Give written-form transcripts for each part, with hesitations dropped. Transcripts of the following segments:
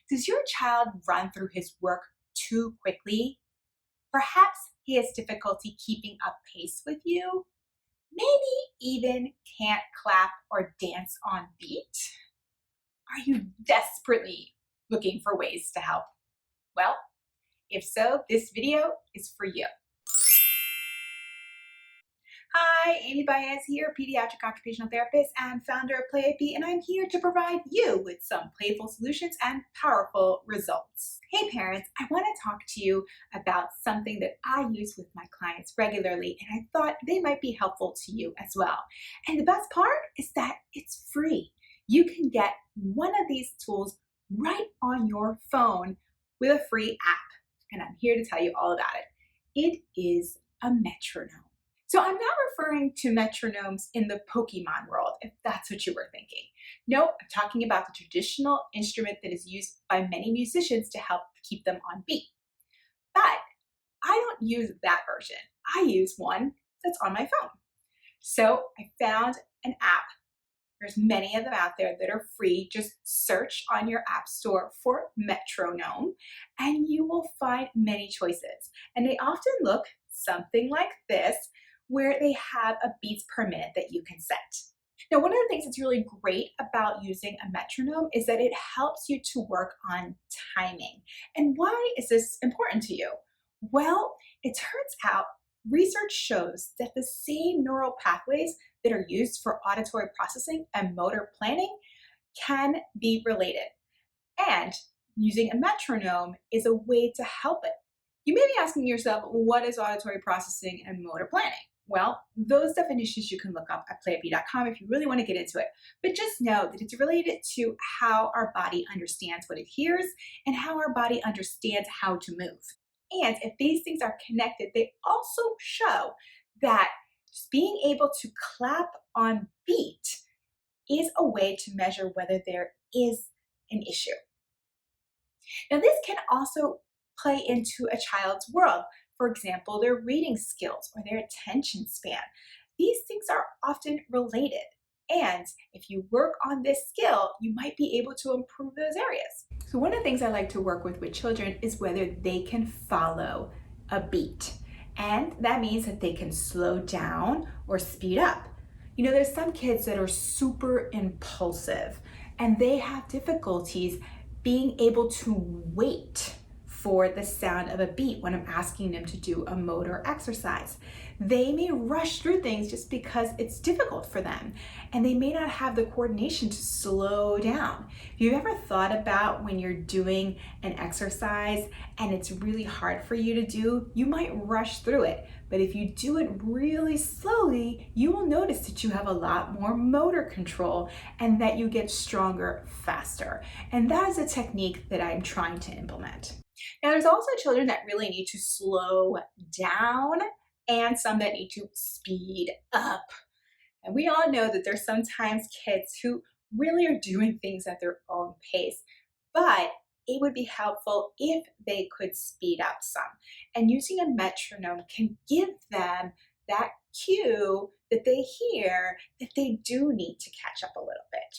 Does your child run through his work too quickly? Perhaps he has difficulty keeping up pace with you. Maybe even can't clap or dance on beat. Are you desperately looking for ways to help? Well, if so, this video is for you. Hi, Amy Baez here, pediatric occupational therapist and founder of Playapy, and I'm here to provide you with some playful solutions and powerful results. Hey parents, I want to talk to you about something that I use with my clients regularly, and I thought they might be helpful to you as well. And the best part is that it's free. You can get one of these tools right on your phone with a free app, and I'm here to tell you all about it. It is a metronome. So I'm not referring to metronomes in the Pokemon world, if that's what you were thinking. No, I'm talking about the traditional instrument that is used by many musicians to help keep them on beat. But I don't use that version. I use one that's on my phone. So I found an app. There's many of them out there that are free. Just search on your app store for Metronome and you will find many choices. And they often look something like this, where they have a beats per minute that you can set. Now, one of the things that's really great about using a metronome is that it helps you to work on timing. And why is this important to you? Well, it turns out research shows that the same neural pathways that are used for auditory processing and motor planning can be related. And using a metronome is a way to help it. You may be asking yourself, what is auditory processing and motor planning? Well, those definitions you can look up at playapy.com if you really want to get into it. But just know that it's related to how our body understands what it hears and how our body understands how to move. And if these things are connected, they also show that just being able to clap on beat is a way to measure whether there is an issue. Now, this can also play into a child's world. For example, their reading skills or their attention span. These things are often related. And if you work on this skill, you might be able to improve those areas. So one of the things I like to work with children is whether they can follow a beat. And that means that they can slow down or speed up. You know, there's some kids that are super impulsive and they have difficulties being able to wait for the sound of a beat when I'm asking them to do a motor exercise. They may rush through things just because it's difficult for them, and they may not have the coordination to slow down. Have you ever thought about when you're doing an exercise and it's really hard for you to do, you might rush through it, but if you do it really slowly, you will notice that you have a lot more motor control and that you get stronger faster. And that is a technique that I'm trying to implement. Now, there's also children that really need to slow down and some that need to speed up. And we all know that there's sometimes kids who really are doing things at their own pace, but it would be helpful if they could speed up some. And using a metronome can give them that cue that they hear that they do need to catch up a little bit.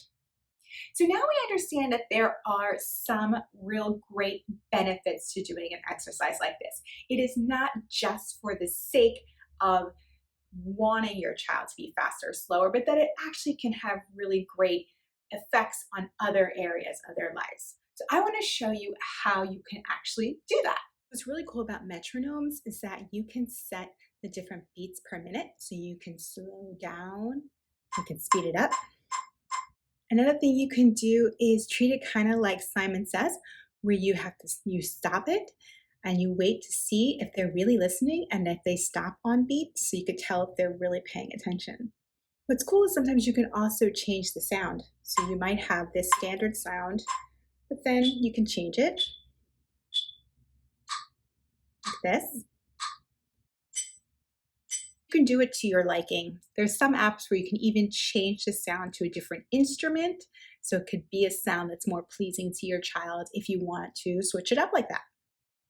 So now we understand that there are some real great benefits to doing an exercise like this. It is not just for the sake of wanting your child to be faster or slower, but that it actually can have really great effects on other areas of their lives. So I want to show you how you can actually do that. What's really cool about metronomes is that you can set the different beats per minute. So you can slow down, you can speed it up. Another thing you can do is treat it kind of like Simon Says, where you stop it and you wait to see if they're really listening and if they stop on beat, so you could tell if they're really paying attention. What's cool is sometimes you can also change the sound. So you might have this standard sound, but then you can change it like this. You can do it to your liking. There's some apps where you can even change the sound to a different instrument. So it could be a sound that's more pleasing to your child if you want to switch it up like that.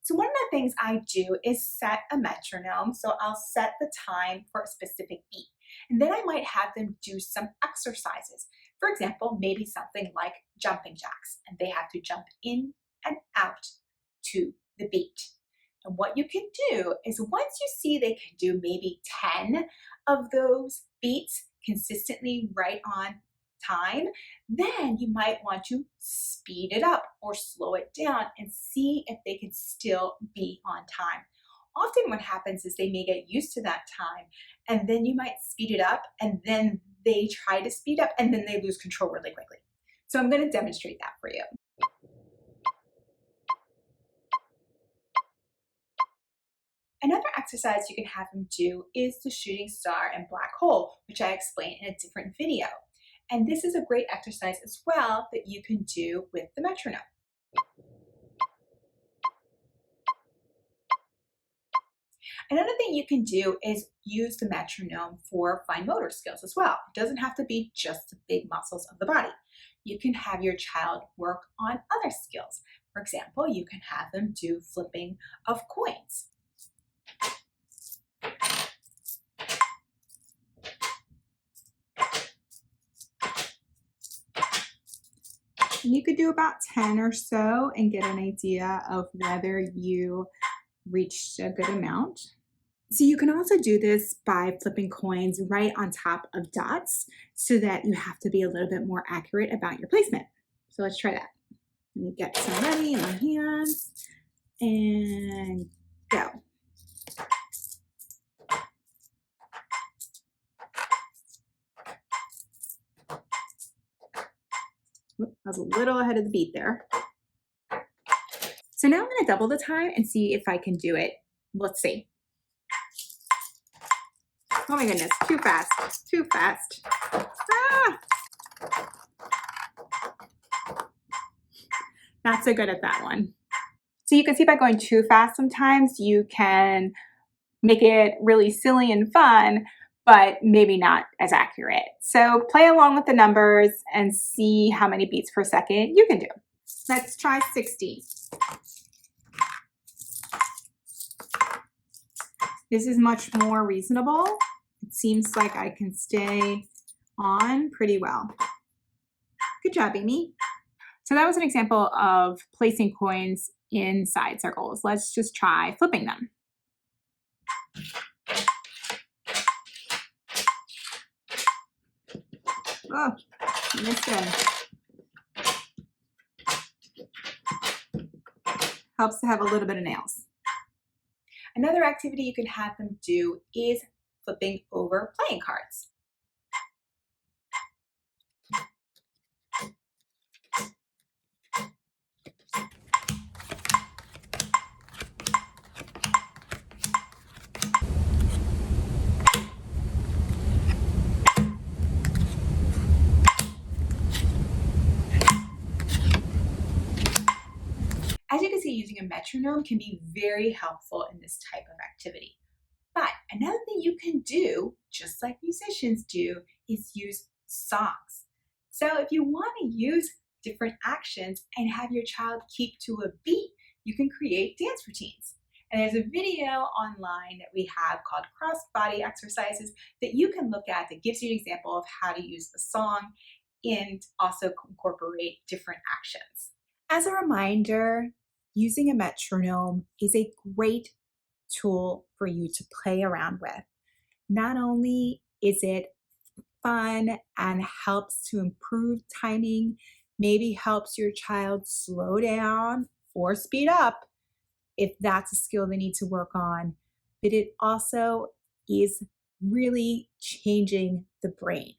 So one of the things I do is set a metronome. So I'll set the time for a specific beat. And then I might have them do some exercises. For example, maybe something like jumping jacks, and they have to jump in and out to the beat. And what you can do is once you see they can do maybe 10 of those beats consistently right on time, then you might want to speed it up or slow it down and see if they can still be on time. Often what happens is they may get used to that time and then you might speed it up and then they try to speed up and then they lose control really quickly. So I'm going to demonstrate that for you. Another exercise you can have them do is the shooting star and black hole, which I explained in a different video. And this is a great exercise as well that you can do with the metronome. Another thing you can do is use the metronome for fine motor skills as well. It doesn't have to be just the big muscles of the body. You can have your child work on other skills. For example, you can have them do flipping of coins. And you could do about 10 or so and get an idea of whether you reached a good amount. So you can also do this by flipping coins right on top of dots so that you have to be a little bit more accurate about your placement. So let's try that. Let me get some ready in my hands and go. I was a little ahead of the beat there. So now I'm going to double the time and see if I can do it. Let's see. Oh my goodness, too fast, too fast. Ah! Not so good at that one. So you can see by going too fast sometimes you can make it really silly and fun, but maybe not as accurate. So play along with the numbers and see how many beats per second you can do. Let's try 60. This is much more reasonable. It seems like I can stay on pretty well. Good job, Amy. So that was an example of placing coins inside circles. Let's just try flipping them. Oh, missed it. Helps to have a little bit of nails. Another activity you can have them do is flipping over playing cards. As you can see, using a metronome can be very helpful in this type of activity. But another thing you can do, just like musicians do, is use songs. So if you want to use different actions and have your child keep to a beat, you can create dance routines. And there's a video online that we have called Cross Body Exercises that you can look at that gives you an example of how to use the song and also incorporate different actions. As a reminder, using a metronome is a great tool for you to play around with. Not only is it fun and helps to improve timing, maybe helps your child slow down or speed up if that's a skill they need to work on, but it also is really changing the brain.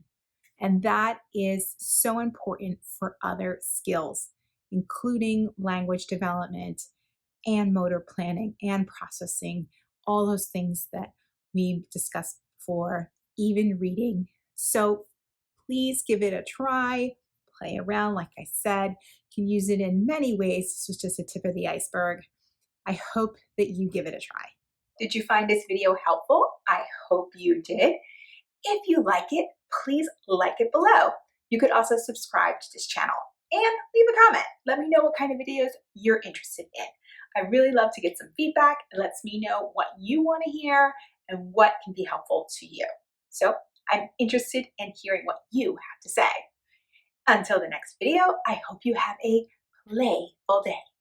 And that is so important for other skills, including language development and motor planning and processing, all those things that we've discussed before, even reading. So please give it a try, play around. Like I said, you can use it in many ways. This was just the tip of the iceberg. I hope that you give it a try. Did you find this video helpful? I hope you did. If you like it, please like it below. You could also subscribe to this channel and leave a comment. Let me know what kind of videos you're interested in. I really love to get some feedback. It lets me know what you want to hear and what can be helpful to you. So I'm interested in hearing what you have to say. Until the next video, I hope you have a playful day.